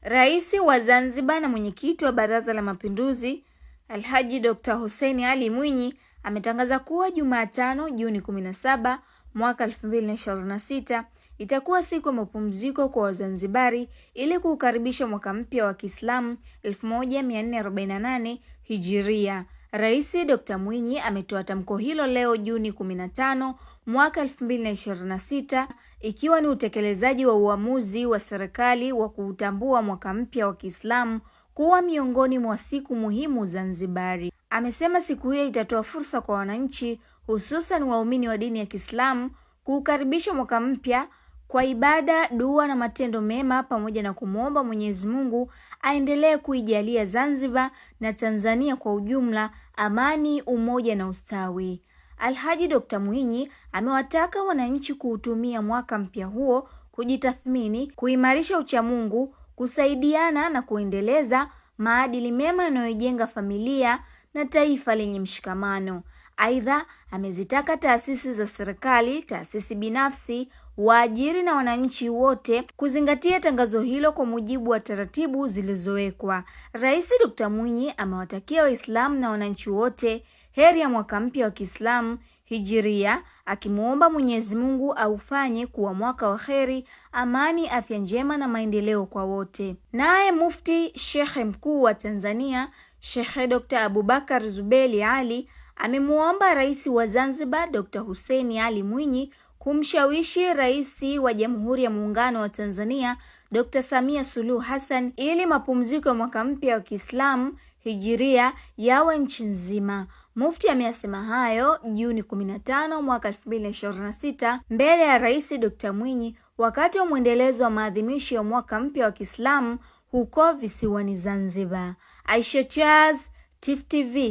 Rais wa Zanzibar na mwenyekiti wa Baraza la Mapinduzi Alhaji Dr. Hussein Ali Mwinyi ametangaza kuwa Jumatano Juni 17 mwaka 2026 itakuwa siku ya mapumziko kwa Wazanzibari ili kuukaribisha mwaka mpya wa Kiislamu 1448 Hijiria. Rais Dr. Mwinyi ametoa tamko hilo leo Juni 15 mwaka 2026 ikiwa ni utekelezaji wa uamuzi wa serikali wa kuutambua mwaka mpya wa Kiislamu kuwa miongoni mwa siku muhimu Zanzibari. Amesema siku hiyo itatoa fursa kwa wananchi hususan waumini wa dini ya Kiislamu kuukaribisha mwaka mpya kwa ibada, dua na matendo mema pamoja na kumwomba Mwenyezi Mungu aendelee kuijalia Zanzibar na Tanzania kwa ujumla amani, umoja na ustawi. Alhaji Dr. Mwinyi amewataka wananchi kuutumia mwaka mpya huo kujitathmini, kuimarisha uchamungu, kusaidiana na kuendeleza maadili mema yanayojenga familia na taifa lenye mshikamano. Aidha, amezitaka taasisi za serikali, taasisi binafsi, waajiri na wananchi wote kuzingatia tangazo hilo kwa mujibu wa taratibu zilizowekwa. Rais Dr. Mwinyi amewatakia Waislamu na wananchi wote heri ya mwaka mpya wa Kiislamu Hijiria, akimuomba Mwenyezi Mungu aufanye kuwa mwaka wa kheri, amani, afya njema na maendeleo kwa wote. Naye Mufti Shekhe Mkuu wa Tanzania Shekhe Dr. Abubakar Zuberi Ali amemuomba Rais wa Zanzibar Dr. Hussein Ali Mwinyi kumshawishi Rais wa Jamhuri ya Muungano wa Tanzania Dr. Samia Suluhu Hassan ili mapumziko ya mwaka mpya wa Kiislamu Hijiria yawe nchi nzima. Mufti ameyasema hayo Juni 15 mwaka 2026 mbele ya Rais Dr. Mwinyi wakati wa mwendelezo wa maadhimisho ya mwaka mpya wa Kiislamu huko visiwani Zanzibar. Aisha Chaz, Tifu TV.